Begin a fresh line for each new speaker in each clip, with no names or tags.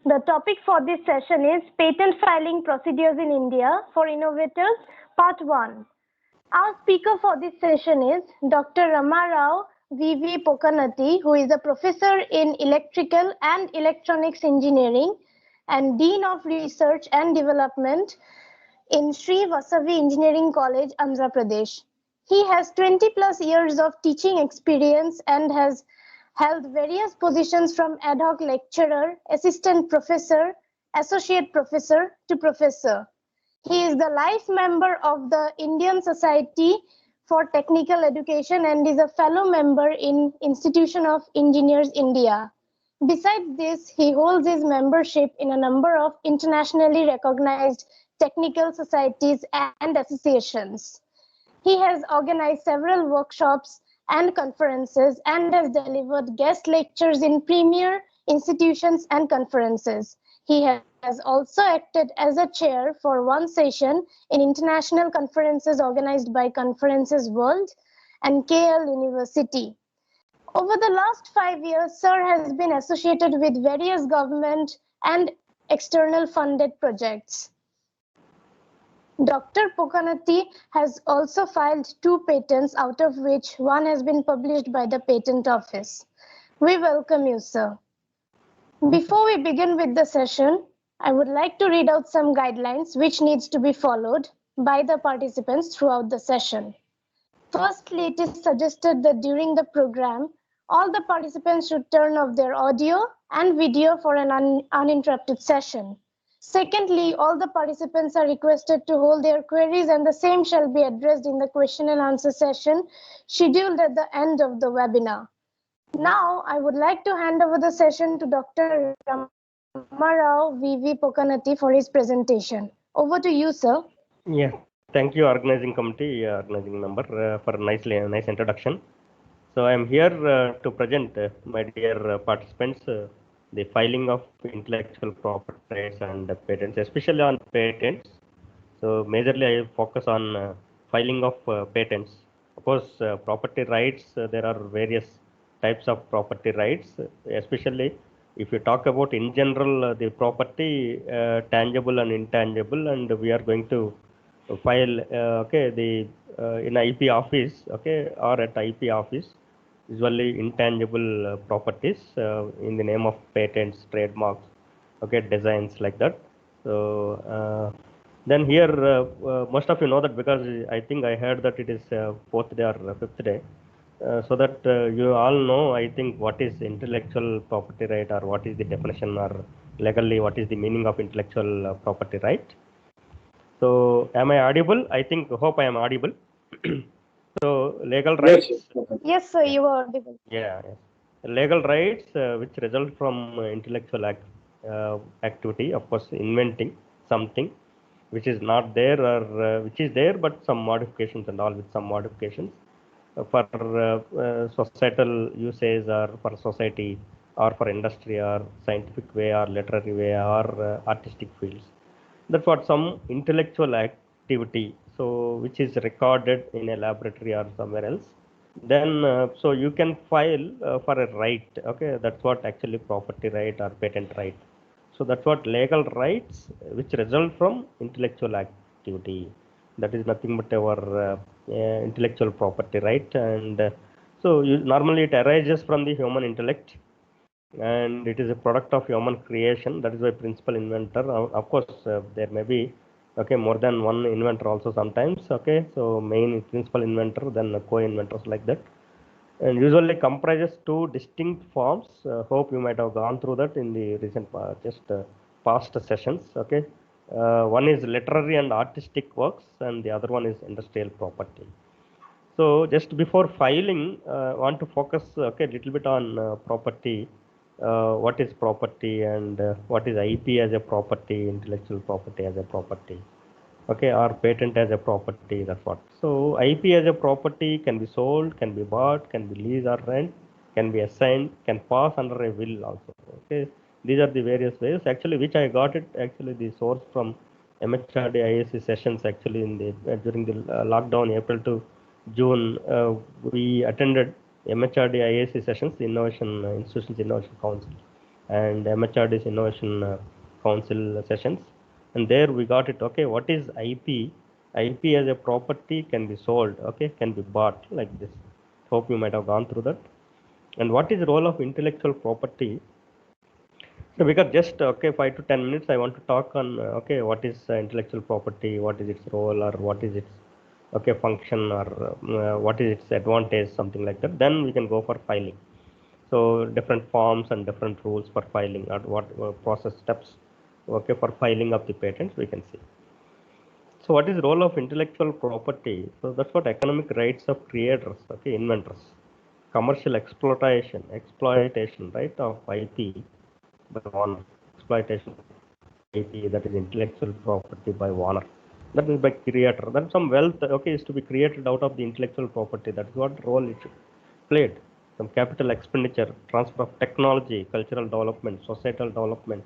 The topic for this session is Patent Filing Procedures in India for Innovators, Part 1. Our speaker for this session is Dr. Rama Rao V.V. Pokanati, who is a professor in Electrical and Electronics Engineering and Dean of Research and Development in Sri Vasavi Engineering College, Andhra Pradesh. He has 20 plus years of teaching experience and has held various positions from ad hoc lecturer, assistant professor, associate professor to professor. He is the life member of the Indian Society for Technical Education and is a fellow member in Institution of Engineers India. Besides this, he holds his membership in a number of internationally recognized technical societies and associations. He has organized several workshops and conferences and has delivered guest lectures in premier institutions and conferences. He has also acted as a chair for one session in international conferences organized by Conferences World and KL University. Over the last 5 years, Sir has been associated with various government and external funded projects. Dr. Pokanati has also filed 2 patents, out of which one has been published by the Patent Office. We welcome you, sir. Before we begin with the session, I would like to read out some guidelines which needs to be followed by the participants throughout the session. Firstly, it is suggested that during the program, all the participants should turn off their audio and video for an uninterrupted session. Secondly, all the participants are requested to hold their queries and the same shall be addressed in the question and answer session scheduled at the end of the webinar. Now, I would like to hand over the session to Dr. Rama Rao V.V. Pokanati for his presentation. Over to you, sir.
Yeah, thank you, organizing committee, organizing member, for a nice introduction. So I am here to present, my dear participants, the filing of intellectual property rights and patents, especially on patents. So majorly I focus on filing of patents. Of course, property rights, there are various types of property rights, especially if you talk about in general the property, tangible and intangible, and we are going to file in IP office, or at IP office, usually intangible properties in the name of patents, trademarks, designs like that. So then here most of you know that, because I think I heard that it is 4th day or 5th day. So that you all know, I think, what is intellectual property right, or what is the definition, or legally what is the meaning of intellectual property right. So am I audible? I think, hope I am audible. So legal rights.
Yes, sir, you are audible.
Yeah, yes. Legal rights which result from intellectual activity, of course, inventing something which is not there, or which is there but some modifications and all, with some modifications for societal usage, or for society, or for industry, or scientific way, or literary way, or artistic fields. That's what some intellectual activity, so which is recorded in a laboratory or somewhere else. Then so you can file for a right. That's what actually property right or patent right. So that's what legal rights which result from intellectual activity. That is nothing but our intellectual property right. And so normally it arises from the human intellect, and it is a product of human creation. That is why principal inventor. Of course, there may be more than one inventor also sometimes. So main principal inventor, then co-inventors, like that, and usually comprises 2 distinct forms. Hope you might have gone through that in the recent past sessions. One is literary and artistic works, and the other one is industrial property. So just before filing, I want to focus a little bit on property. What is property, and what is IP as a property, intellectual property as a property, or patent as a property. That's what. So IP as a property can be sold, can be bought, can be leased or rent, can be assigned, can pass under a will also. These are the various ways actually which I got it, actually the source from MHRD IAC sessions. Actually in the during the lockdown, April to June, we attended MHRD IAC sessions, the Innovation Institutions Innovation Council. and MHRD's Innovation Council sessions. And there we got it. Okay, what is IP? IP as a property can be sold. Okay, can be bought like this. Hope you might have gone through that. And what is the role of intellectual property? So we got just 5 to 10 minutes. I want to talk on what is intellectual property, what is its role, or what is its function, or what is its advantage, something like that. Then we can go for filing. So different forms and different rules for filing, or what process steps for filing of the patents we can see. So what is the role of intellectual property? So that's what economic rights of creators, inventors, commercial exploitation, right, of IP by owner, exploitation IP, that is intellectual property by owner. That is by creator. Then some wealth, is to be created out of the intellectual property. That is what role it played. Some capital expenditure, transfer of technology, cultural development, societal development.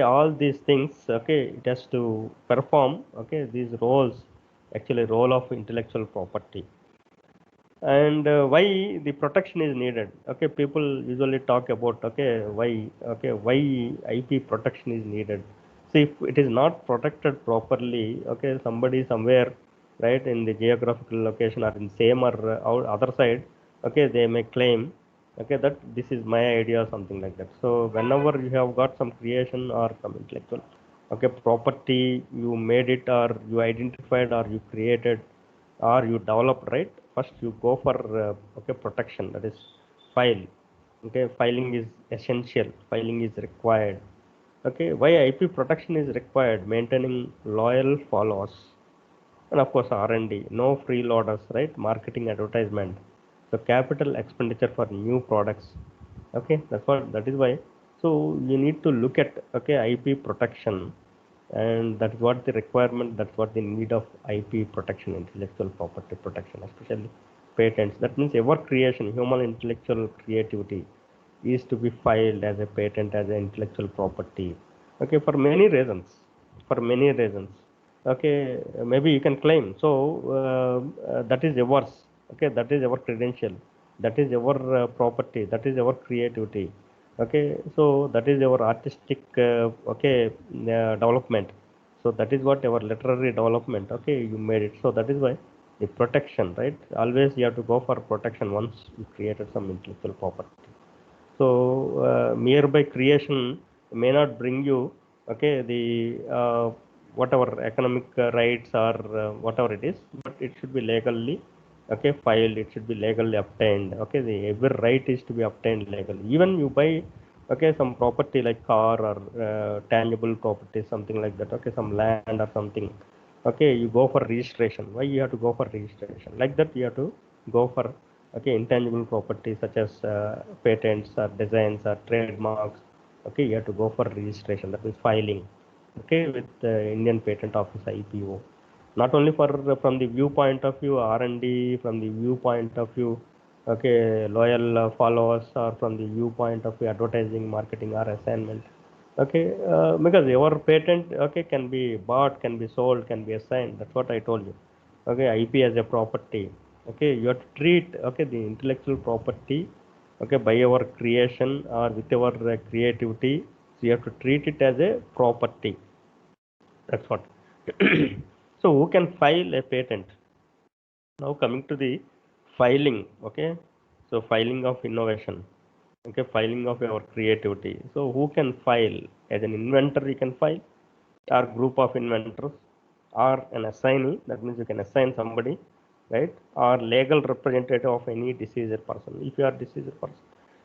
All these things, it has to perform, these roles, actually role of intellectual property. And why the protection is needed. People usually talk about why IP protection is needed. See, if it is not protected properly, somebody somewhere, right, in the geographical location or in same or other side, they may claim that this is my idea or something like that. So whenever you have got some creation or some intellectual property, you made it, or you identified, or you created, or you developed, right, first you go for protection, that is file. Filing is essential, filing is required. Why IP protection is required? Maintaining loyal followers, and of course R&D, no freeloaders, right, marketing, advertisement, so capital expenditure for new products. That is why. So you need to look at IP protection, and that's what the requirement, that's what the need of IP protection, intellectual property protection, especially patents. That means our creation, human intellectual creativity, is to be filed as a patent, as an intellectual property, for many reasons. For many reasons, maybe you can claim. So that is yours. That is our credential, that is our property, that is our creativity. So that is our artistic development. So that is what our literary development. You made it. So that is why the protection, right, always you have to go for protection once you created some intellectual property. So mere by creation may not bring you the whatever economic rights, or whatever it is, but it should be legally filed, it should be legally obtained. The every right is to be obtained legally. Even you buy some property like car, or tangible property, something like that, some land or something, you go for registration. Why you have to go for registration? Like that you have to go for intangible properties such as patents or designs or trademarks. You have to go for registration, that means filing, with Indian Patent Office, IPO. Not only for from the viewpoint of view R&D, from the viewpoint of view loyal followers, or from the viewpoint of view advertising, marketing, or assignment. Because your patent can be bought, can be sold, can be assigned. That's what I told you. IP as a property. You have to treat the intellectual property by our creation, or with our creativity. So you have to treat it as a property. That's what. So who can file a patent? Now coming to the filing. So filing of innovation, filing of our creativity. So who can file? As an inventor you can file, or group of inventors, or an assignee, that means you can assign somebody, right, or legal representative of any deceased person. If you are deceased person,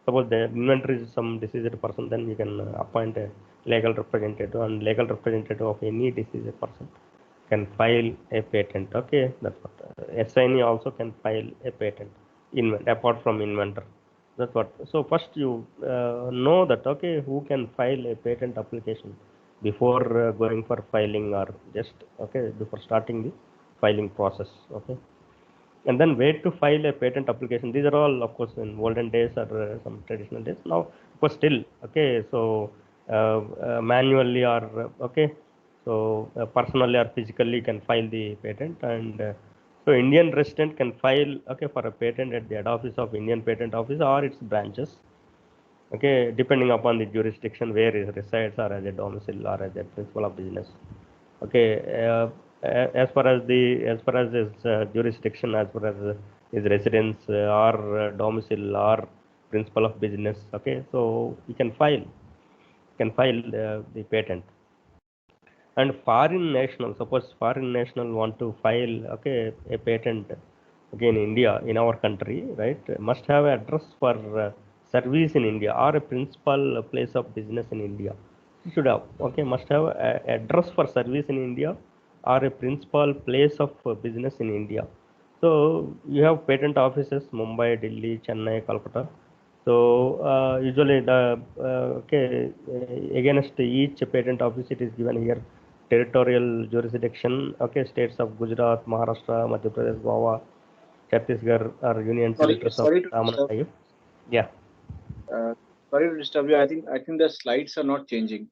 suppose the inventor is some deceased person, then you can appoint a legal representative, and legal representative of any deceased person can file a patent. That's what assignee also can file a patent, apart from inventor. That's what. So first you know that who can file a patent application before going for filing, or just before starting the filing process. And then where to file a patent application. These are all, of course, in olden days, or some traditional days. Now, of course, still so manually, or so personally or physically can file the patent. And so Indian resident can file for a patent at the head office of Indian Patent Office or its branches. Okay, depending upon the jurisdiction where it resides, or as a domicile, or as a principal of business. Okay, as far as his jurisdiction, as far as his residence or domicile or principal of business. Okay, so you can file the patent. And foreign national, suppose foreign national want to file, okay, a patent again in India, in our country, right, must have address for service in India or a principal place of business in India. You should have, okay, must have a address for service in India or a principal place of business in India. So you have patent offices Mumbai, Delhi, Chennai, Calcutta. So usually the okay, against each patent office it is given here territorial jurisdiction. Okay, states of Gujarat, Maharashtra, Madhya Pradesh, Goa, Chhattisgarh are union territories of
Sorry to
Daman and
disturb.
Diu. Yeah.
Uh, Sorry to disturb you. I think the slides are not changing.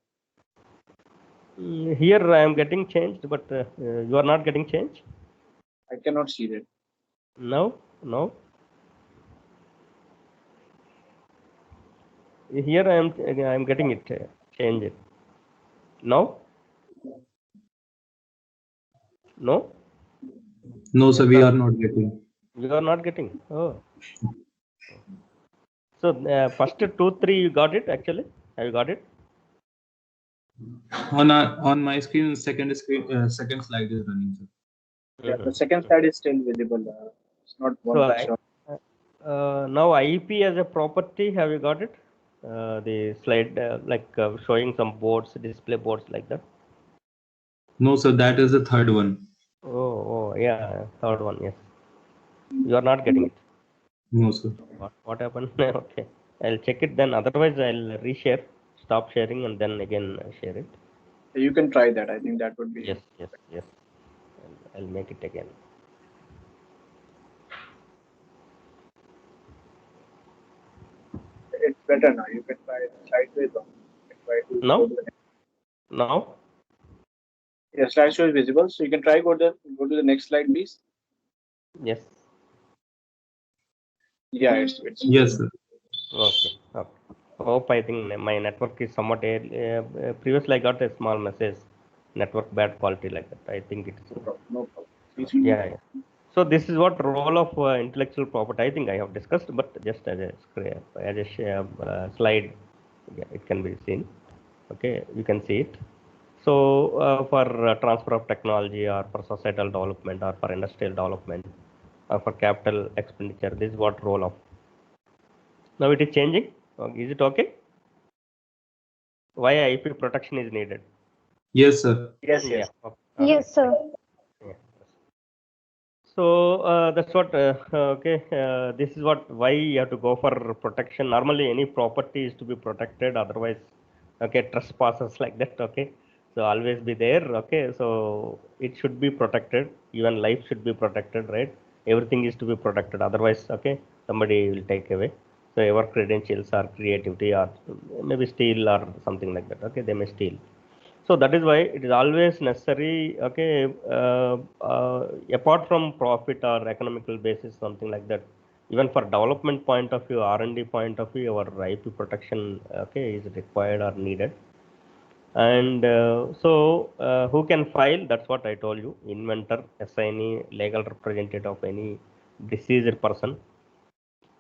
Here I am getting changed, but you are not getting changed.
I cannot see that.
No, no. Here I am getting it changed. No, no.
No, sir, we are not getting.
You are not getting. Oh. So first 2, 3 you got it actually. Have you got it?
On my screen, second slide is running, sir.
Yeah, the second slide is still visible. It's not one
So
picture.
now IP as a property, have you got it? The slide like showing some boards, display boards like that.
No, sir, that is the third one.
Oh, yeah, third one, yes. You are not getting it.
No, sir.
What happened? Okay, I'll check it then. Otherwise, I'll reshare, stop sharing, and then again share it.
You can try that. I think that would be.
Yes. I'll make it again.
It's better now. You can try it sideways on. You can try to
Now?
go to the next.
Now?
Yeah, slideshow is visible. So you can try go to the next slide, please.
Yes.
Yeah, it's
Yes, sir.
Okay. Hope I think my network is somewhat. Previously, I got a small message, network bad quality like that. I think it's.
no problem. Please feel
Yeah. So this is what role of intellectual property. I think I have discussed, but just as a slide, yeah, it can be seen. Okay, you can see it. So for transfer of technology, or for societal development, or for industrial development, or for capital expenditure, this is what role of. Now it is changing. Is it okay? Why IP protection is needed?
Yes, sir.
Yes.
Yeah. Okay.
Yes, sir.
Yeah. So that's what. Okay. This is what why you have to go for protection. Normally, any property is to be protected. Otherwise, okay, trespassers like that. Okay. So always be there. Okay. So it should be protected. Even life should be protected, right? Everything is to be protected. Otherwise, okay, somebody will take away. So your credentials or creativity or maybe steal or something like that. Okay, they may steal. So that is why it is always necessary, okay, apart from profit or economical basis, something like that, even for development point of view, R&D point of view, our IP protection, okay, is required or needed. And who can file? That's what I told you: inventor, assignee, legal representative of any deceased person.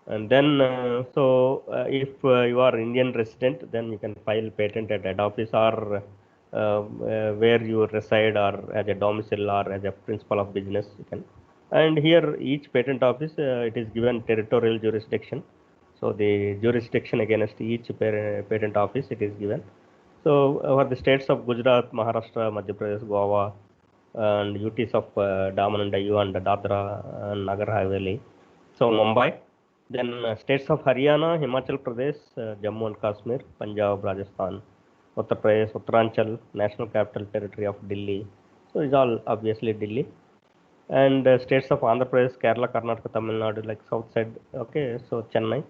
And then, if you are Indian resident, then you can file patent at head office or where you reside, or as a domicile, or as a principal of business. You can. And here, each patent office, it is given territorial jurisdiction. So the jurisdiction against each patent office, it is given. So for the states of Gujarat, Maharashtra, Madhya Pradesh, Goa, and UTs of Daman and Diu and Dadra and Nagar Haveli. So Mumbai, then states of Haryana, Himachal Pradesh, Jammu and Kashmir, Punjab, Rajasthan, Uttar Pradesh, Uttaranchal, National Capital Territory of Delhi. So it's all obviously Delhi. And states of Andhra Pradesh, Kerala, Karnataka, Tamil Nadu, like south side. Okay, so Chennai.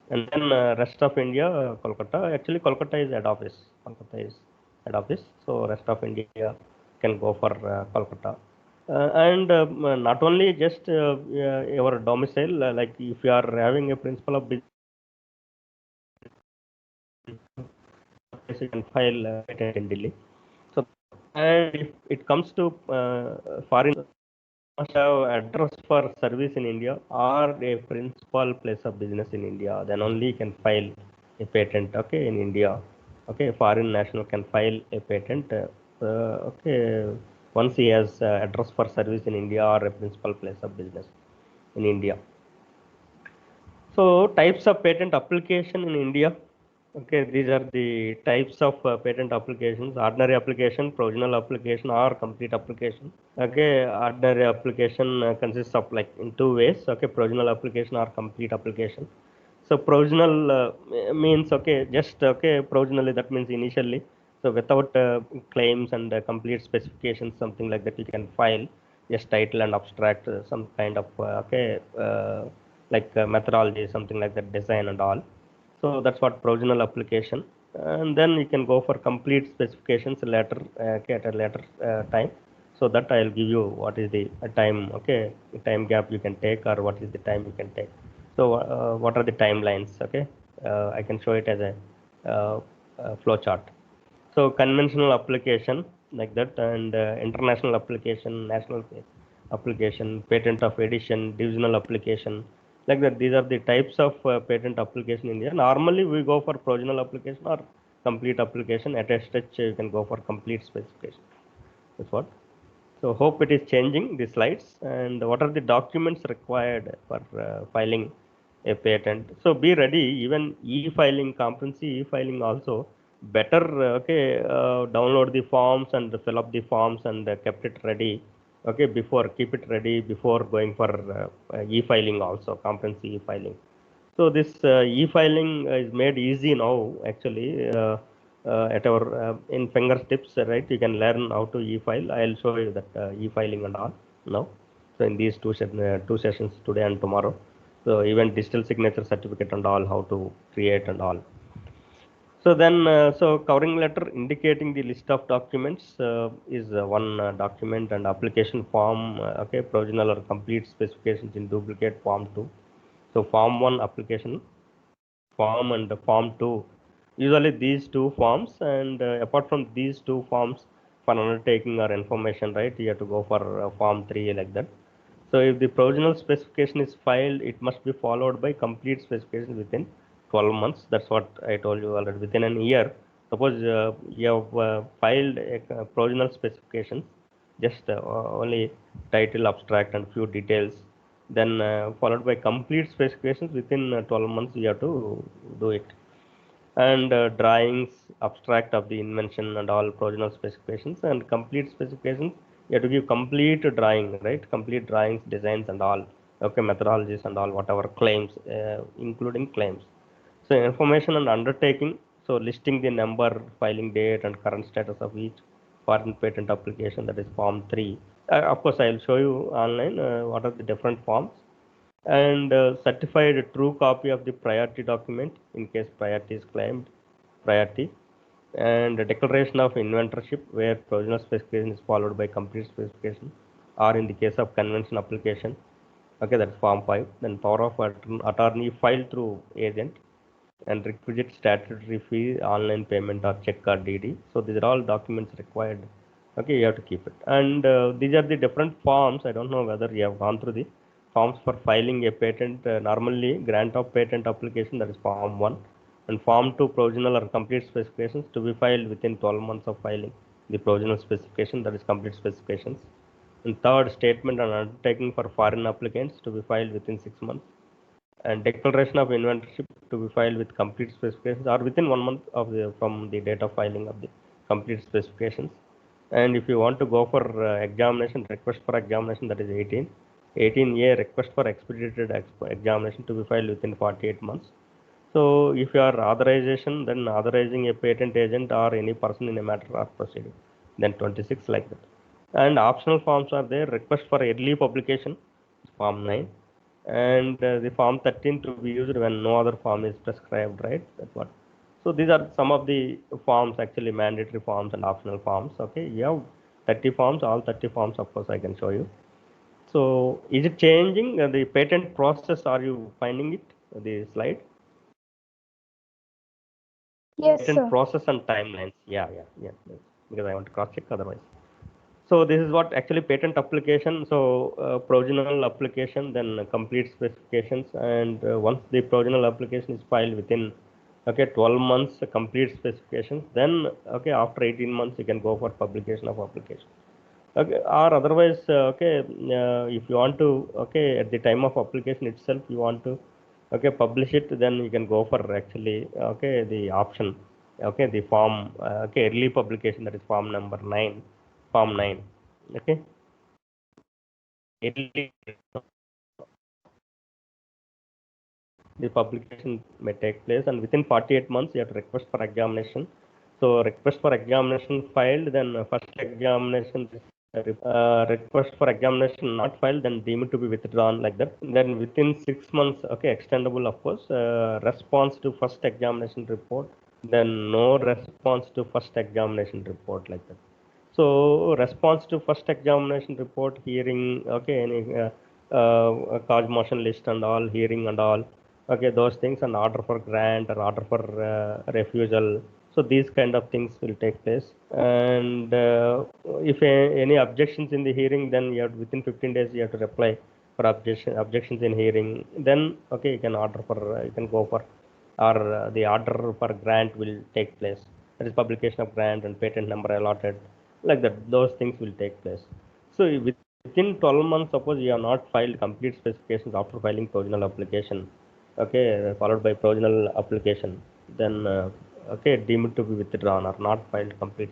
And then rest of India, Kolkata. Actually, Kolkata is head office. Kolkata is head office. So rest of India can go for Kolkata. And not only just your domicile, like if you are having a principle of business days you can file a patent in Delhi. So, and if it comes to foreign, must have address for service in India or a principal place of business in India. Then only you can file a patent. Okay, in India. Okay, foreign national can file a patent. Okay, once he has address for service in India or a principal place of business in India. So types of patent application in India. Okay, these are the types of patent applications: ordinary application, provisional application, or complete application. Okay, ordinary application consists of like in two ways. Okay, provisional application or complete application. So provisional means okay, just okay, provisionally that means initially. So without claims and complete specifications, something like that, you can file just title and abstract, some kind of okay, like methodology, something like that, design and all. So that's what provisional application. And then you can go for complete specifications later, at a later time. So that I'll give you what is the time, okay, time gap you can take, or what is the time you can take. So what are the timelines? Okay, I can show it as a flow chart. So conventional application like that, and international application, national application, patent of edition, divisional application, like that. These are the types of patent application in India. Normally we go for provisional application or complete application. At a stretch you can go for complete specification. That's what. So hope it is changing the slides. And what are the documents required for filing a patent? So be ready, even e-filing, competency e-filing also. Better okay, download the forms and fill up the forms and kept it ready. Okay, before keep it ready before going for e-filing also, competency e-filing. So this e-filing is made easy now actually. At our in fingertips, right? You can learn how to e-file. I'll show you that e-filing and all now. So in these two sessions, today and tomorrow. So even digital signature certificate and all, how to create and all. So then, so covering letter indicating the list of documents is one document, and application form, okay, provisional or complete specifications in duplicate form 2. So form 1 application form and form 2, usually these two forms, and apart from these two forms for undertaking or information, right, you have to go for form 3 like that. So if the provisional specification is filed, it must be followed by complete specification within 12 months. That's what I told you already. Within an year, suppose you have filed a provisional specification, just only title, abstract, and few details, then followed by complete specifications within 12 months, you have to do it. And drawings, abstract of the invention and all, provisional specifications, and complete specifications, you have to give complete drawing, right? Complete drawings, designs and all, okay, methodologies and all, whatever claims, including claims. So information and undertaking, so listing the number, filing date, and current status of each foreign patent application, that is form 3. Of course, I will show you online what are the different forms. And certified true copy of the priority document in case priority is claimed, priority. And a declaration of inventorship where provisional specification is followed by complete specification, or in the case of convention application, okay, that's form 5. Then power of attorney filed through agent, and requisite statutory fee, online payment or check or DD. So these are all documents required. Okay, you have to keep it. And these are the different forms. I don't know whether you have gone through the forms for filing a patent. Normally, grant of patent application, that is form 1, and form 2, provisional or complete specifications to be filed within 12 months of filing the provisional specification, that is complete specifications. And third, statement and undertaking for foreign applicants to be filed within 6 months, and declaration of inventorship to be filed with complete specifications or within 1 month of from the date of filing of the complete specifications. And if you want to go for examination, request for examination, that is 18A, request for expedited examination to be filed within 48 months. So if you are authorization, then authorizing a patent agent or any person in a matter of proceeding, then 26 like that. And optional forms are there: request for early publication, form 9, and the form 13 to be used when no other form is prescribed, right? That's what. So these are some of the forms, actually mandatory forms and optional forms. Okay, you have 30 forms, all 30 forms, of course, I can show you. So is it changing the patent process? Are you finding it, the slide?
Yes,
patent
sir.
process and timelines. Yeah. Because I want to cross check otherwise. So this is what actually patent application. So provisional application, then complete specifications, and once the provisional application is filed within 12 months, complete specifications. Then after 18 months you can go for publication of application. Okay, or otherwise, if you want to, at the time of application itself, you want to, publish it, then you can go for actually, the option, the form, early publication, that is form 9, okay. Early, the publication may take place, and within 48 months, you have to request for examination. So request for examination filed, then first examination request for examination not filed, then deemed to be withdrawn, like that. Then within 6 months, extendable, of course. Response to first examination report, then no response to first examination report, like that. So response to first examination report, hearing, any cause motion list and all, hearing and all, those things, and order for grant or order for refusal. So these kind of things will take place. And if any objections in the hearing, then you have within 15 days you have to reply for objections in hearing. Then you can order for you can go for, or the order for grant will take place. That is publication of grant and patent number allotted, like that. Those things will take place. So within 12 months, suppose you have not filed complete specifications after filing provisional application, followed by provisional application, then deemed to be withdrawn or not filed complete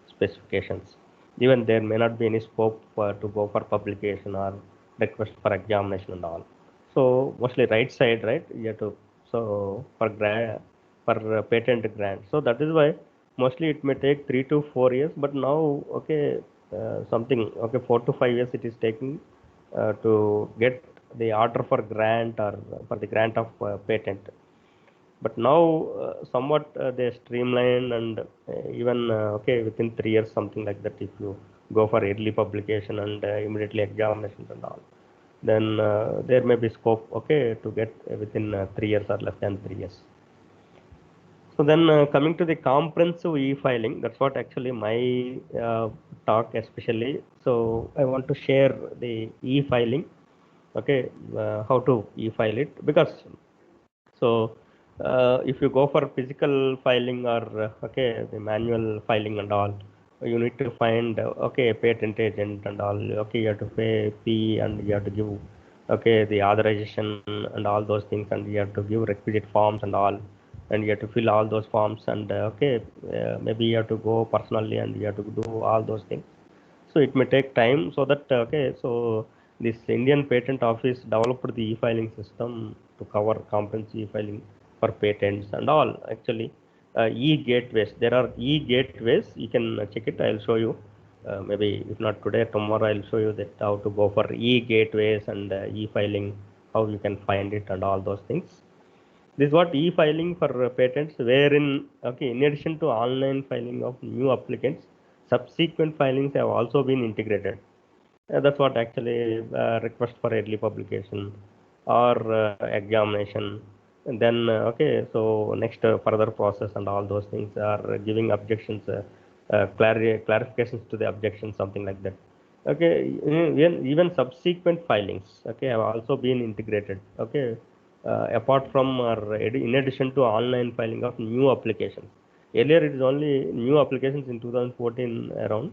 specifications. Even there may not be any scope to go for publication or request for examination and all. So mostly right side, right? You have to, so for patent grant. So that is why mostly it may take 3 to 4 years. But now, something 4 to 5 years it is taking to get the order for grant or for the grant of patent. But now somewhat they streamline, and even within 3 years, something like that, if you go for early publication and immediately examinations and all, then there may be scope to get within 3 years or less than 3 years. So then coming to the comprehensive e-filing, that's what actually my talk especially. So I want to share the e-filing, how to e-file it, because so if you go for physical filing or the manual filing and all, you need to find a patent agent and all. You have to pay fee, and you have to give the authorization and all those things, and you have to give requisite forms and all, and you have to fill all those forms, and maybe you have to go personally and you have to do all those things. So it may take time. So that so this Indian Patent Office developed the e-filing system to cover comprehensive e-filing for patents and all. Actually, e-gateways. There are e-gateways. You can check it. I'll show you. Maybe if not today, tomorrow I'll show you that how to go for e-gateways and e-filing, how you can find it and all those things. This is what e-filing for patents, wherein in addition to online filing of new applicants, subsequent filings have also been integrated. That's what actually request for early publication or examination. And then so next further process and all those things are giving objections, clarifications to the objections, something like that. Even subsequent filings have also been integrated. Apart from or in addition to online filing of new applications. Earlier it is only new applications in 2014 around.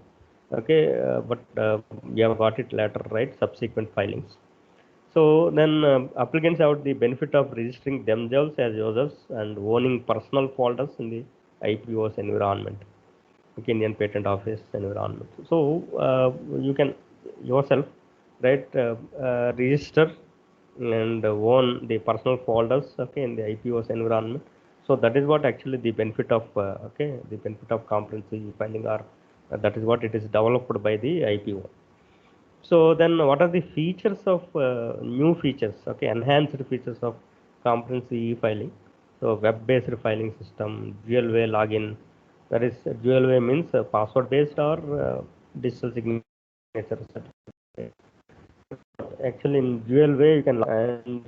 But we have got it later, right? Subsequent filings. So then applicants have the benefit of registering themselves as users and owning personal folders in the IPO's environment, Indian Patent Office environment. So you can yourself, right, register and own the personal folders, in the IPO's environment. So that is what actually the benefit of the benefit of comprehensive filing, or that is what it is developed by the IPO. So then what are the features of new features, enhanced features of comprehensive e-filing? So web-based filing system, dual way login. That is, dual way means password based or digital signature certificate. Actually in dual way you can, and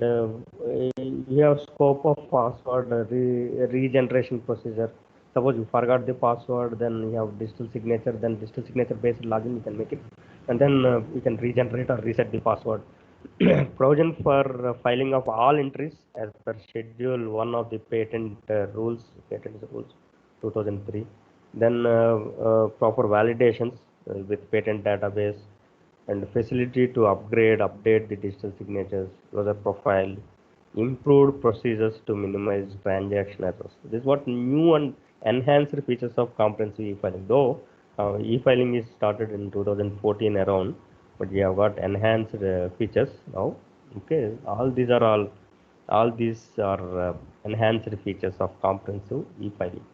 you have scope of password regeneration procedure. Suppose you forgot the password, then you have digital signature, then digital signature based login, you can make it, and then you can regenerate or reset the password. Provision for filing of all entries as per Schedule 1 of the patent rules 2003. Then proper validations with patent database and facility to upgrade, update the digital signatures, user profile, improved procedures to minimize transaction errors. This is what new and enhanced features of comprehensive e-filing. Though e-filing is started in 2014 around, but we have got enhanced features now. Okay, all these are enhanced features of comprehensive e-filing.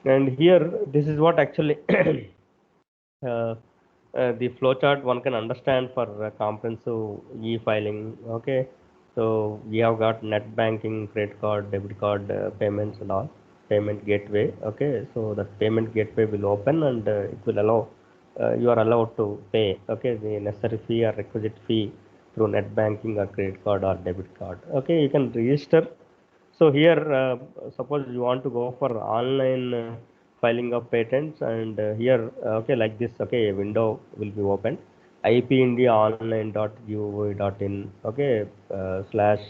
And here, this is what actually uh, the flowchart one can understand for comprehensive e-filing. Okay, so we have got net banking, credit card, debit card payments and all, payment gateway. Okay, so that payment gateway will open and it will allow you are allowed to pay, okay, the necessary fee or requisite fee through net banking or credit card or debit card. Okay, you can register. So here, suppose you want to go for online filing of patents, and here, okay, like this, okay, a window will be opened. ipindiaonline.gov.in, okay, slash.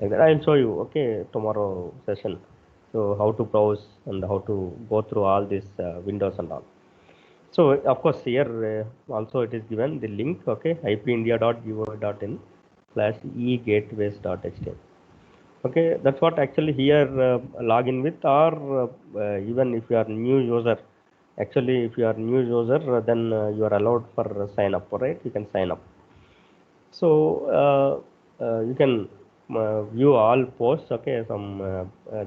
I'll show you, okay, tomorrow session. So how to browse and how to go through all these windows and all. So of course here also it is given the link, okay, ipindia.gov.in slash egateways.html. Okay, that's what actually here login with, or even if you are new user, actually if you are new user, then you are allowed for sign up, right? You can sign up. So you can view all posts, okay, some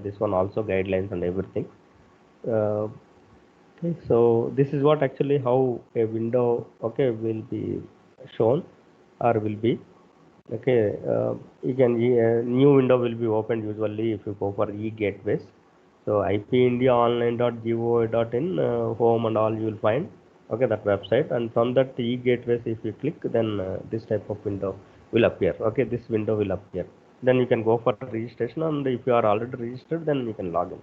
this one also guidelines and everything. Okay, so this is what actually how a window, okay, will be shown or will be. Okay, you can new window will be opened usually if you go for e-gateways. So ipindiaonline.gov.in home and all you will find, okay, that website, and from that e-gateways if you click, then this type of window will appear. Okay, this window will appear. Then you can go for registration, and if you are already registered, then you can log in.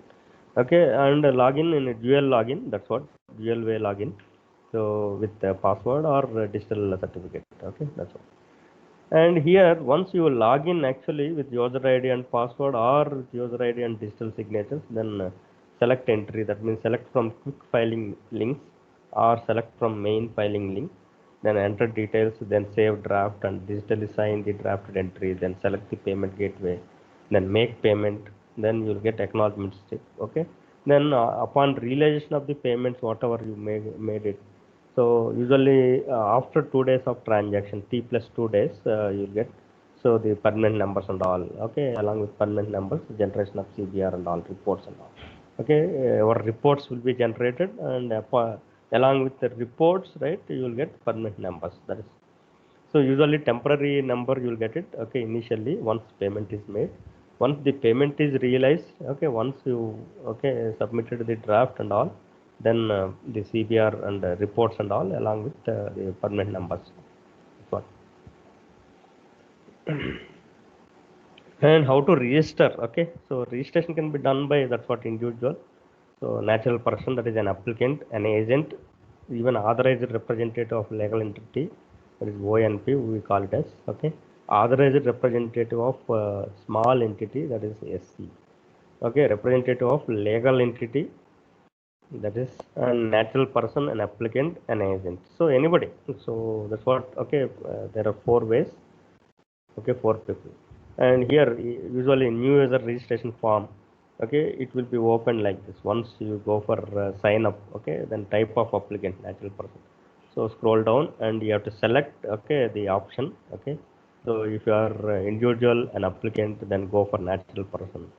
Okay, and login in a dual login. That's what dual way login. So with the password or digital certificate. Okay, that's all. And here, once you log in actually with user ID and password or with user ID and digital signatures, then select entry. That means select from quick filing links or select from main filing link. Then enter details, then save draft and digitally sign the drafted entry. Then select the payment gateway. Then make payment. Then you'll get acknowledgement step. Okay. Then upon realization of the payments, whatever you made it, so usually after 2 days of transaction, T plus 2 days, you'll get so the permanent numbers and all. Okay, along with permanent numbers, generation of CBR and all reports and all. Okay, our reports will be generated, and along with the reports, right, you will get permanent numbers. That is, so usually temporary number you will get it. Okay, initially once payment is made, once the payment is realized. Okay, once you submitted the draft and all, then the CBR and reports and all along with the permanent numbers. That's what. And how to register? Okay, so registration can be done by, that's what, individual. So natural person, that is an applicant, an agent, even authorized representative of legal entity, that is ONP, we call it as. Okay, authorized representative of small entity, that is SC. Okay, representative of legal entity, that is a natural person, an applicant, an agent. So anybody. So that's what. Okay, there are 4 ways. Okay, 4 people. And here usually new user registration form. Okay, it will be open like this. Once you go for sign up, okay, then type of applicant, natural person. So scroll down and you have to select, okay, the option. Okay, so if you are individual, an applicant, then go for natural person.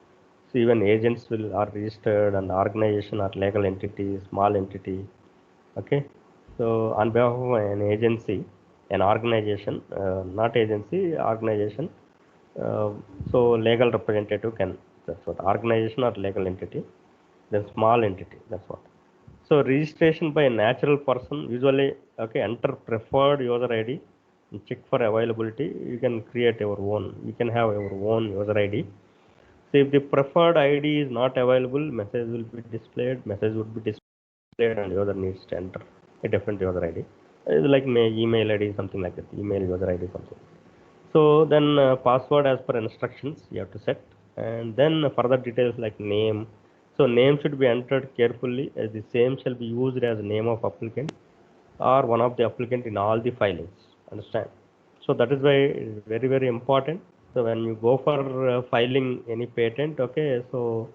So even agents are registered, and organization or legal entity, small entity. Okay, so on behalf of an agency, an organization, not agency, organization. Uh, so legal representative can, that's what, organization or legal entity, then small entity, that's what. So registration by a natural person, usually, okay, enter preferred user ID and check for availability. You can create your own, you can have your own user ID. So if the preferred ID is not available, message will be displayed. Message would be displayed, and user needs to enter a different user ID. It's like email ID, something like that. Email user ID, something. So then password as per instructions you have to set, and then further details like name. So name should be entered carefully, as the same shall be used as name of applicant or one of the applicant in all the filings. Understand? So that is why it's very important. So when you go for filing any patent, okay, so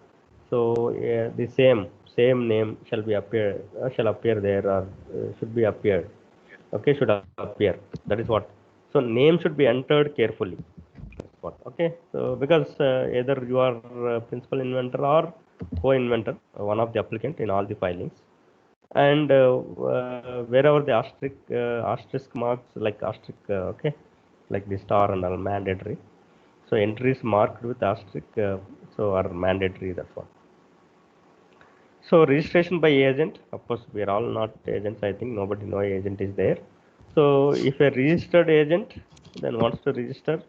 the same name shall appear there, or should be appeared. Okay, should appear. That is what. So name should be entered carefully. That's what. Okay. So because either you are principal inventor or co-inventor, one of the applicant in all the filings, and wherever the asterisk marks, like asterisk, okay, like the star and all mandatory. So entries marked with asterisk, so are mandatory. That's what. So registration by agent, of course, we are all not agents. I think nobody know agent is there. So if a registered agent then wants to register,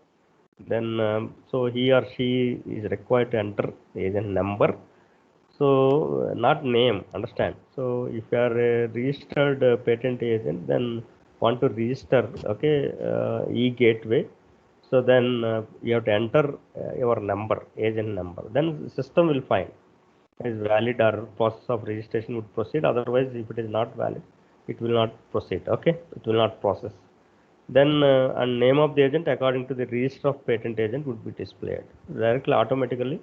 then so he or she is required to enter the agent number. So not name, understand? So if you are a registered patent agent, then want to register, okay, e-gateway. So then you have to enter your number, agent number. Then the system will find is valid, or process of registration would proceed. Otherwise, if it is not valid, it will not proceed. Okay, it will not process. Then and name of the agent according to the register of patent agent would be displayed directly automatically.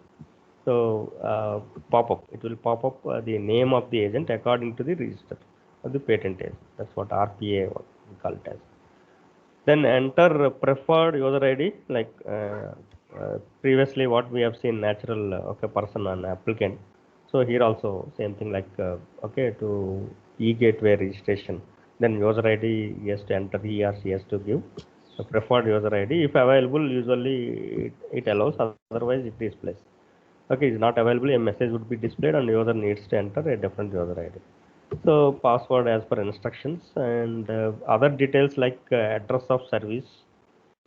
So pop up, it will pop up the name of the agent according to the register of the patent agent. That's what RPA what we call it as. Then enter preferred user ID, like previously what we have seen, natural okay, person and applicant. So here also same thing, like okay, to e-gateway registration, then user ID he has to enter, he or she has to give a preferred user ID. If available, usually it allows, otherwise it displays. Okay, is not available, a message would be displayed and user needs to enter a different user ID. So password as per instructions, and other details like address of service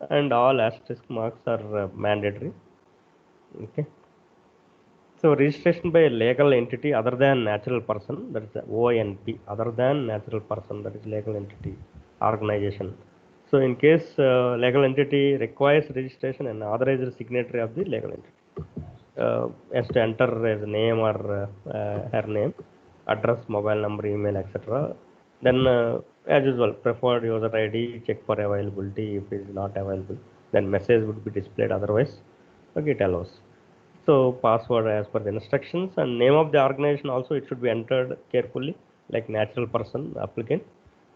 and all asterisk marks are mandatory. Okay. So registration by a legal entity other than natural person, that is ONP, other than natural person, that is legal entity, organization. So in case legal entity requires registration, and authorized signatory of the legal entity has to enter as name or her name, address, mobile number, email, etc. Then as usual, preferred user ID, check for availability. If it is not available, then message would be displayed. Otherwise, okay, it allows. So password as per the instructions, and name of the organization also it should be entered carefully, like natural person, applicant.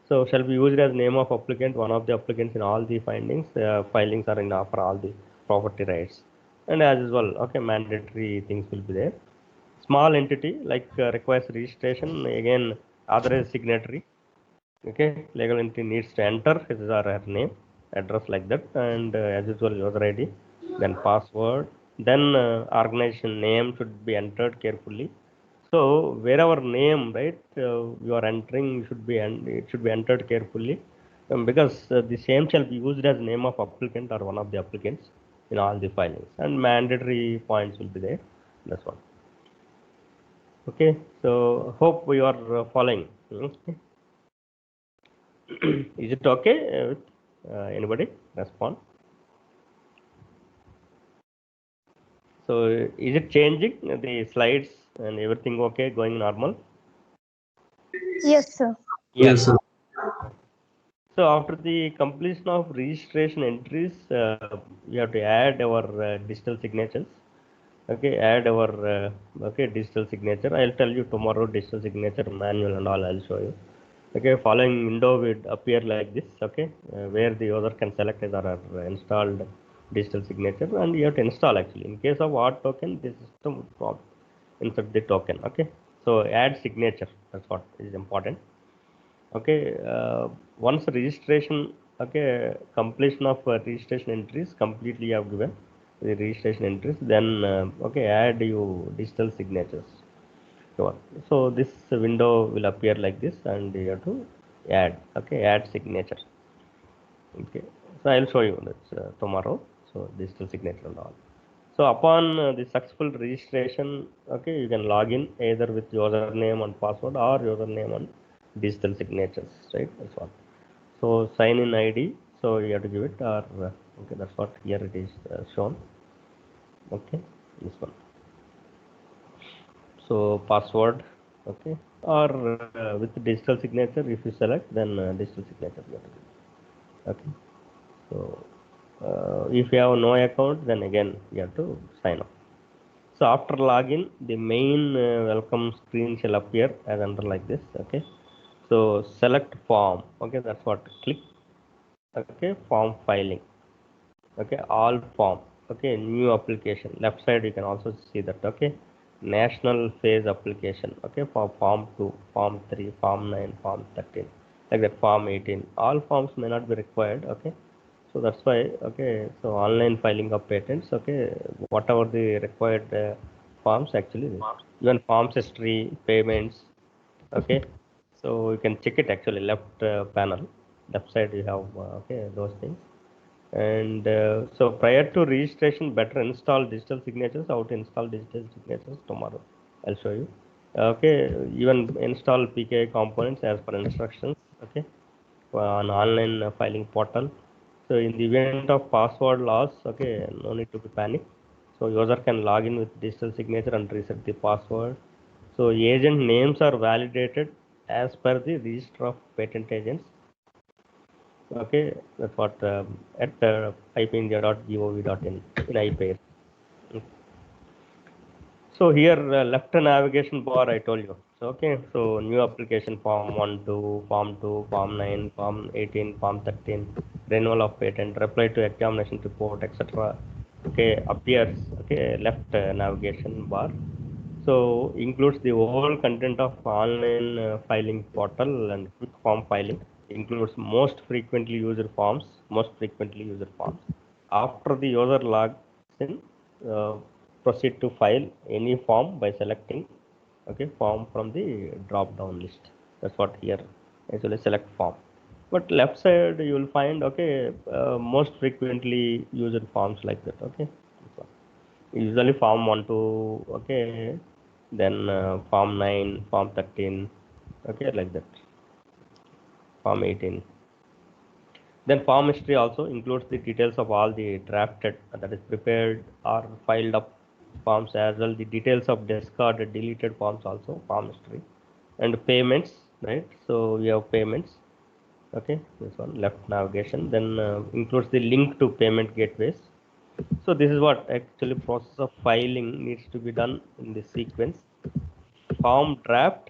So shall be used as name of applicant, one of the applicants in all the filings are in for all the property rights. And as usual, okay, mandatory things will be there. Small entity like requires registration, again authorized signatory. Okay, legal entity needs to enter his or her name, address, like that, and as usual user ID, then password, then organization name should be entered carefully. So wherever name, right, you are entering should be it should be entered carefully, because the same shall be used as name of applicant or one of the applicants in all the filings, and mandatory points will be there. That's all. Okay, so hope you are following. Okay. Is it okay with anybody respond? So is it changing the slides and everything okay, going normal?
Yes, sir.
Yes, sir.
So after the completion of registration entries, we have to add our digital signatures. Okay, add our okay, digital signature. I'll tell you tomorrow digital signature manual and all. I'll show you. Okay, following window will appear like this. Okay, where the user can select either installed digital signature, and you have to install actually. In case of odd token, the system would prompt insert the token. Okay, so add signature. That's what is important. Okay, once registration, okay, completion of registration entries completely you have given the registration entries, then okay, add you digital signatures. Sure. So this window will appear like this, and you have to add, okay, add signature. Okay, so I'll show you that tomorrow. So digital signature and all. So upon the successful registration, okay, you can log in either with username and password or username and digital signatures, right? That's what. So sign in ID, so you have to give it, or okay, that's what here it is shown. Okay, this one. So password, okay, or with digital signature, if you select, then digital signature you have to give. Okay, so if you have no account, then again you have to sign up. So after login, the main welcome screen shall appear as under like this. Okay, so select form. Okay, that's what. Click. Okay, form filing. Okay, all form. Okay, new application. Left side you can also see that. Okay, national phase application. Okay, for form 2, form 3, form 9, form 13, like that. Form 18. All forms may not be required. Okay, so that's why. Okay, so online filing of patents. Okay, whatever the required forms actually this. Even forms history, payments. Okay, so you can check it actually left panel, left side you have okay those things. And so prior to registration, better install digital signatures. How to install digital signatures tomorrow I'll show you. Okay, even install PKI components as per instructions. Okay, on online filing portal. So in the event of password loss, okay, no need to be panic. So user can log in with digital signature and reset the password. So agent names are validated as per the register of patent agents. Okay, that's what at ipindia.gov.in in iPair. So here left navigation bar I told you. So okay, so new application form 1, 2, form 2, form 9, form 18, form 13, renewal of patent, reply to examination report, etc. Okay, appears okay left navigation bar. So includes the whole content of online filing portal and quick form filing. Includes most frequently used forms, After the user logs in, uh, proceed to file any form by selecting okay form from the drop down list. That's what here actually select form. But left side you will find okay most frequently used forms like that. Okay, usually form 1 to okay, then form 9, form 13, okay, like that, form 18. Then form history also includes the details of all the drafted, that is prepared or filed up forms, as well the details of discarded, deleted forms also, form history. And payments, right? So we have payments, okay, this one, left navigation, then includes the link to payment gateways. So this is what actually process of filing needs to be done in this sequence. Form draft,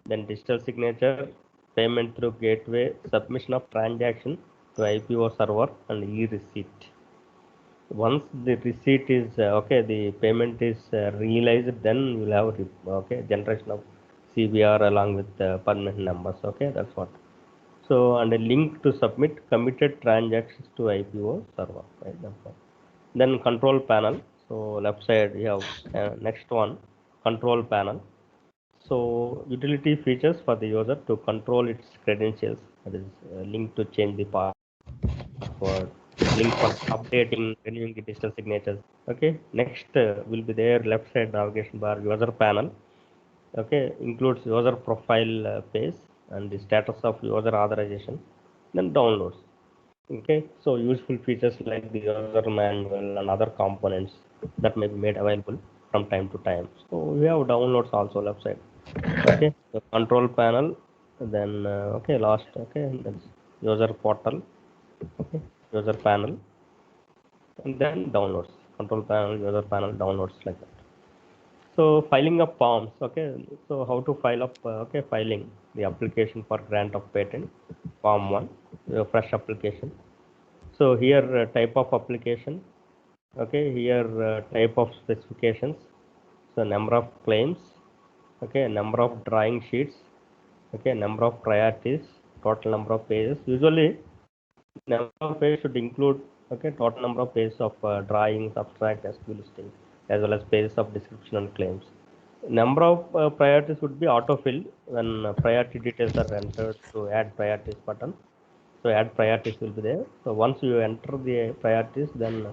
then digital signature, payment through gateway, submission of transaction to IPO server, and e-receipt. Once the receipt is okay, the payment is realized, then you will have okay generation of CBR along with permanent numbers. Okay, that's what. So and a link to submit committed transactions to IPO server. Right, that's what. Then control panel. So left side you have next one, control panel. So utility features for the user to control its credentials, that is link to change the password, link for updating, renewing the digital signatures. Okay, next will be there left side navigation bar, user panel. Okay, includes user profile page and the status of user authorization. Then downloads. Okay, so useful features like the user manual and other components that may be made available from time to time. So we have downloads also left side. Okay, the control panel, then okay last okay that's user portal, okay, user panel, and then downloads, control panel, user panel, downloads, like that. So filing of forms, okay, so how to file up okay filing the application for grant of patent, form 1, fresh application. So here type of application, okay, here type of specifications, so number of claims, okay, number of drawing sheets, okay, number of priorities, total number of pages. Usually number of pages should include okay total number of pages of drawings, abstract, SQ listing, as well as pages of description and claims. Number of priorities would be autofilled when priority details are entered to add priorities button. So add priorities will be there. So once you enter the priorities, then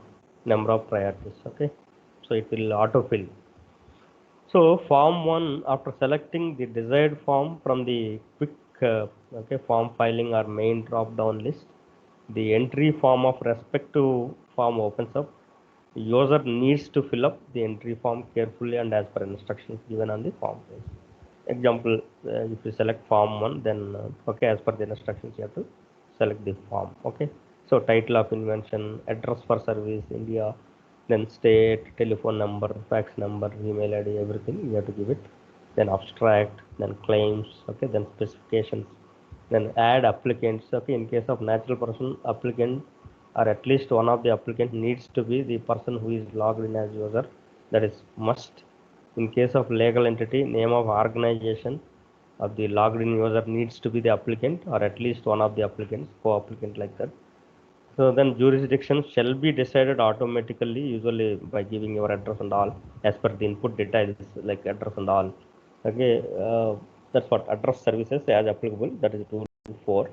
number of priorities, okay. So it will autofill. So form 1, after selecting the desired form from the quick form filing or main drop down list, the entry form of respective form opens up. User needs to fill up the entry form carefully and as per instructions given on the form page. Example, if you select form 1, then as per the instructions you have to select the form. So title of invention, address for service India, then state, telephone number, fax number, email ID, everything you have to give it. Then abstract, then claims, then specifications, then add applicants. In case of natural person, applicant or at least one of the applicant needs to be the person who is logged in as user. That is must. In case of legal entity, name of organization of the logged in user needs to be the applicant or at least one of the applicants, co-applicant, like that. So then jurisdiction shall be decided automatically, usually by giving your address and all as per the input data is like address and all. That's what address services as applicable. That is 2.4.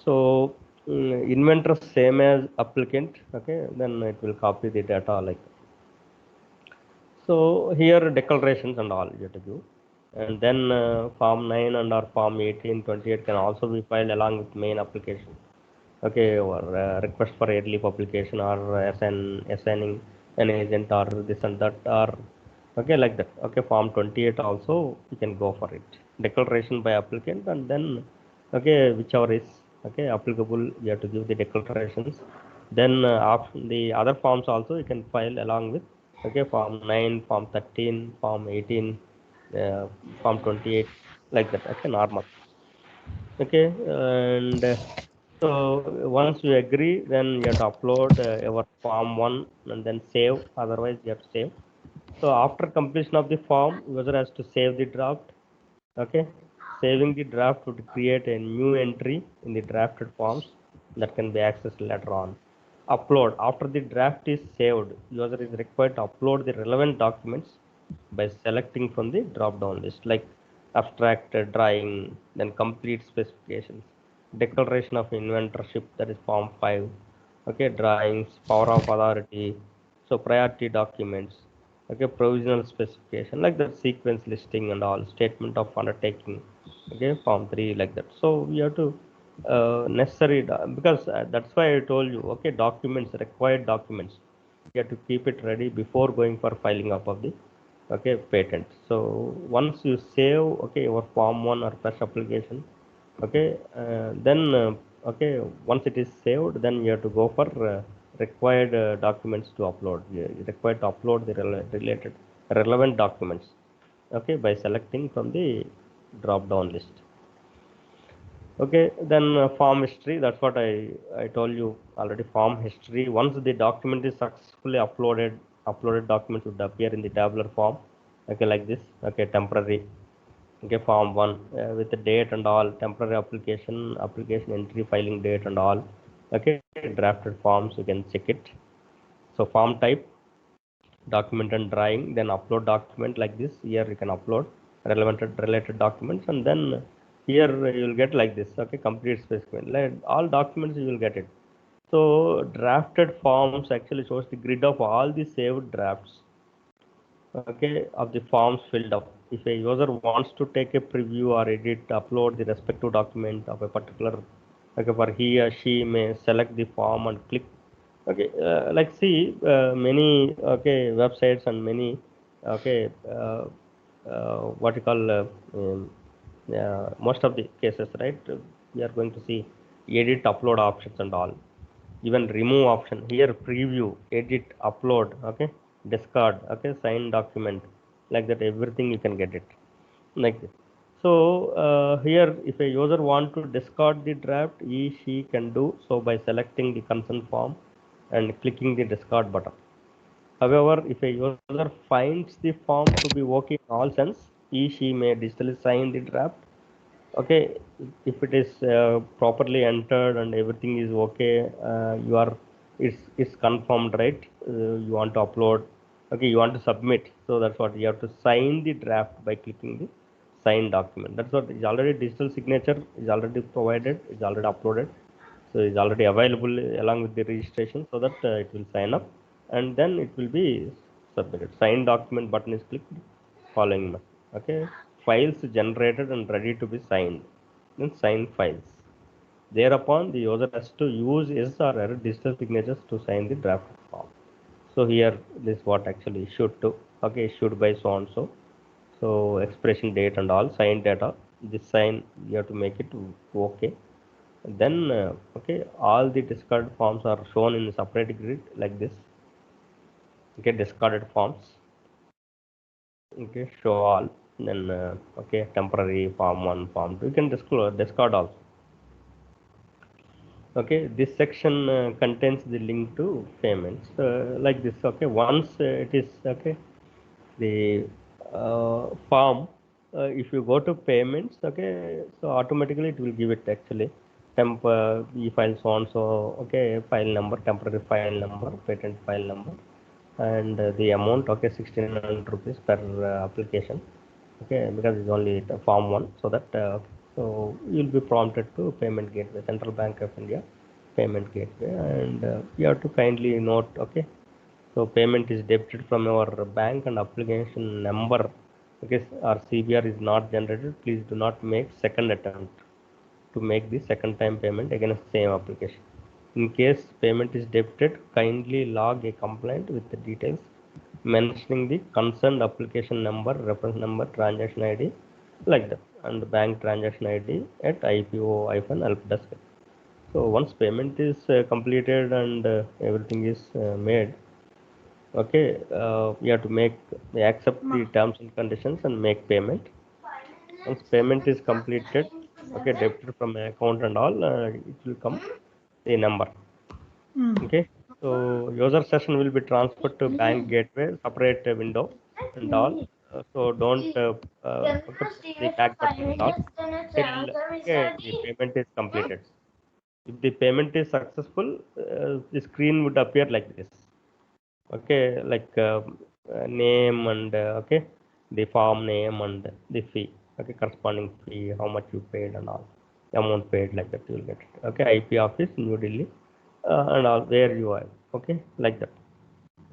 So inventor same as applicant. Then it will copy the data like. So here declarations and all you have to do. And then form 9 and or form 18, 28 can also be filed along with main application. Or request for early publication or assigning an agent or this and that, or like that. Form 28 also you can go for it. Declaration by applicant, and then whichever is applicable, you have to give the declarations. Then the other forms also you can file along with form 9, form 13, form 18, form 28, like that. Normal. And so once you agree, then you have to upload your form 1 and then save, otherwise you have to save. So after completion of the form, user has to save the draft. Saving the draft would create a new entry in the drafted forms that can be accessed later on. Upload, after the draft is saved, user is required to upload the relevant documents by selecting from the drop down list, like abstract drawing, then complete specifications, declaration of inventorship, that is form 5, drawings, power of authority, so priority documents, provisional specification, like that, sequence listing and all, statement of undertaking, form 3, like that. So we have to necessary because that's why I told you, documents, required documents, you have to keep it ready before going for filing up of the patent. So once you save your form 1 or fresh application, then once it is saved, then you have to go for required documents to upload. You are required to upload the related relevant documents by selecting from the drop down list. Then form history, that's what I told you already. Form history, once the document is successfully uploaded documents would appear in the tabular form, like this. Temporary, form 1 with the date and all, temporary application entry, filing date and all, drafted forms, you can check it. So form type, document and drawing, then upload document, like this. Here you can upload related documents, and then here you will get like this, complete specification, like all documents you will get it. So drafted forms actually shows the grid of all the saved drafts of the forms filled up. If a user wants to take a preview or edit, upload the respective document of a particular, for he or she may select the form and click. Like see many websites and many what you call most of the cases, right? We are going to see edit, upload options and all, even remove option. Here preview, edit, upload, discard, sign document, like that, everything you can get it like this. So here if a user want to discard the draft, she can do so by selecting the consent form and clicking the discard button. However, if a user finds the form to be okay in all sense, she may digitally sign the draft. If it is properly entered and everything is okay, it's confirmed, right? You want to upload, you want to submit, so that's what you have to sign the draft by clicking the sign document. That's what is already digital signature is already provided, is already uploaded, so it's already available along with the registration, so that it will sign up. and then it will be submitted. Sign document button is clicked, following method. Okay, files generated and ready to be signed. Then sign files. Thereupon, the user has to use his or her digital signatures to sign the draft form. So here, this is what actually issued to. Okay, issued by so and so. So expiration date and all, signed data. This sign you have to make it okay. Then okay, all the discarded forms are shown in a separate grid like this. Okay, discarded forms. Okay, show all. Then okay, temporary form 1, form 2. You can discard also. Okay, this section contains the link to payments like this. Okay, once it is okay, the form, if you go to payments, okay, so automatically it will give it actually temp e-file so and so, okay, file number, temporary file number, patent file number, and the amount, okay, 1600 rupees per application, okay, because it's only form 1, so that so you'll be prompted to payment gateway, Central Bank of India payment gateway, and you have to kindly note, okay, so payment is debited from your bank and application number, okay, or CBR is not generated. Please do not make second attempt to make the second time payment against same application. In case payment is debited, kindly log a complaint with the details mentioning the concerned application number, reference number, transaction ID, like that, and bank transaction ID at IPO-help desk. So once payment is completed and everything is made, okay, you have to make accept the terms and conditions and make payment. Once payment is completed, okay, debited from account and all, it will come the number. Okay, so user session will be transferred to bank gateway, separate window and all. So don't okay, press the back button and all till okay, the payment is completed. If the payment is successful, the screen would appear like this. Okay, like name and okay, the form name and the fee. Okay, corresponding fee, how much you paid and all, amount paid, like that you will get it. Okay, IP office New Delhi and all where you are. Okay, like that.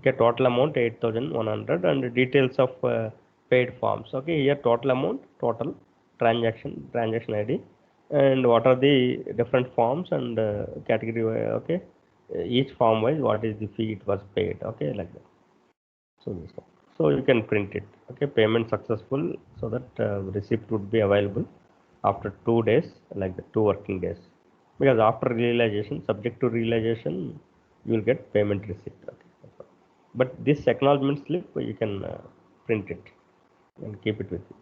Okay, total amount 8,100 and details of paid forms. Okay, here total amount, total transaction ID, and what are the different forms and category. Okay, each form wise what is the fee it was paid. Okay, like that. So this one. So you can print it. Okay, payment successful, so that receipt would be available after 2 days, like the 2 working days. Because after realization, subject to realization, you will get payment receipt. Okay. But this acknowledgement slip you can print it and keep it with you.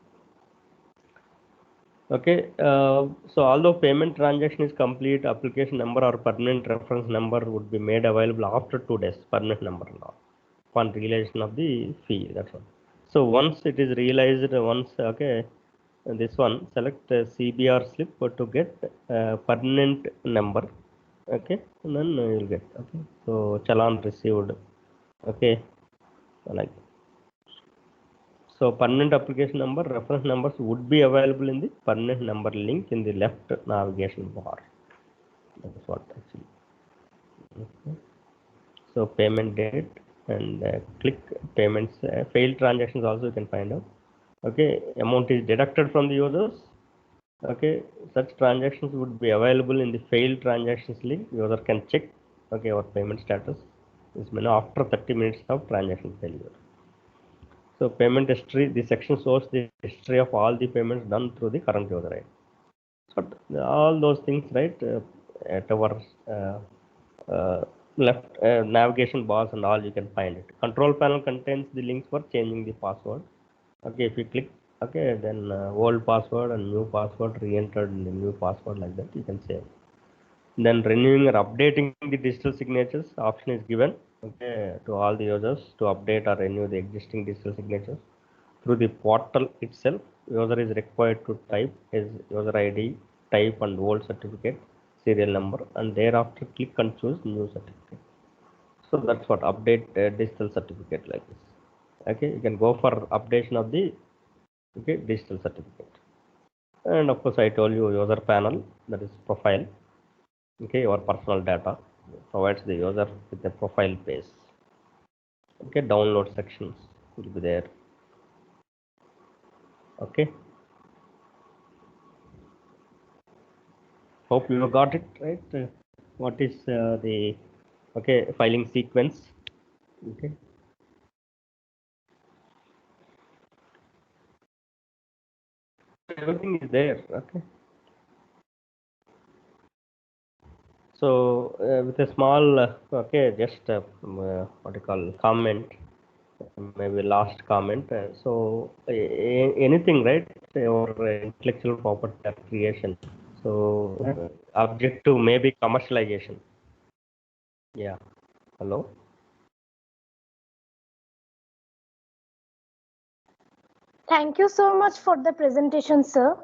Okay, so although payment transaction is complete, application number or permanent reference number would be made available after 2 days, permanent number now, upon realization of the fee, that's all. So once it is realized, once, okay, this one, select CBR slip to get permanent number, okay, and then you'll get, okay, so challan received, okay, like so permanent application number, reference numbers would be available in the permanent number link in the left navigation bar. That's what actually. Okay. So payment date and click payments, failed transactions also you can find out. Okay, amount is deducted from the users. Okay, such transactions would be available in the failed transactions link. User can check, okay, our payment status is after 30 minutes of transaction failure. So payment history, this section shows the history of all the payments done through the current user ID. So all those things, right, at our left navigation bars and all, you can find it. Control panel contains the links for changing the password. Okay, if you click, okay, then old password and new password re-entered in the new password, like that you can save. Then renewing or updating the digital signatures option is given, okay, to all the users to update or renew the existing digital signatures through the portal itself. User is required to type his user ID, type and old certificate, serial number, and thereafter click and choose new certificate. So that's what update digital certificate like this. Okay, you can go for updation of the okay digital certificate. And of course, I told you user panel, that is profile. Okay, your personal data provides the user with a profile page. Okay, download sections will be there. Okay. Hope you got it right. What is the filing sequence? Okay. Everything is there. Okay. So with a small just what you call comment, maybe last comment. So anything, right? Or intellectual property creation. So objective maybe commercialization. Yeah. Hello.
Thank you so much for the presentation, sir.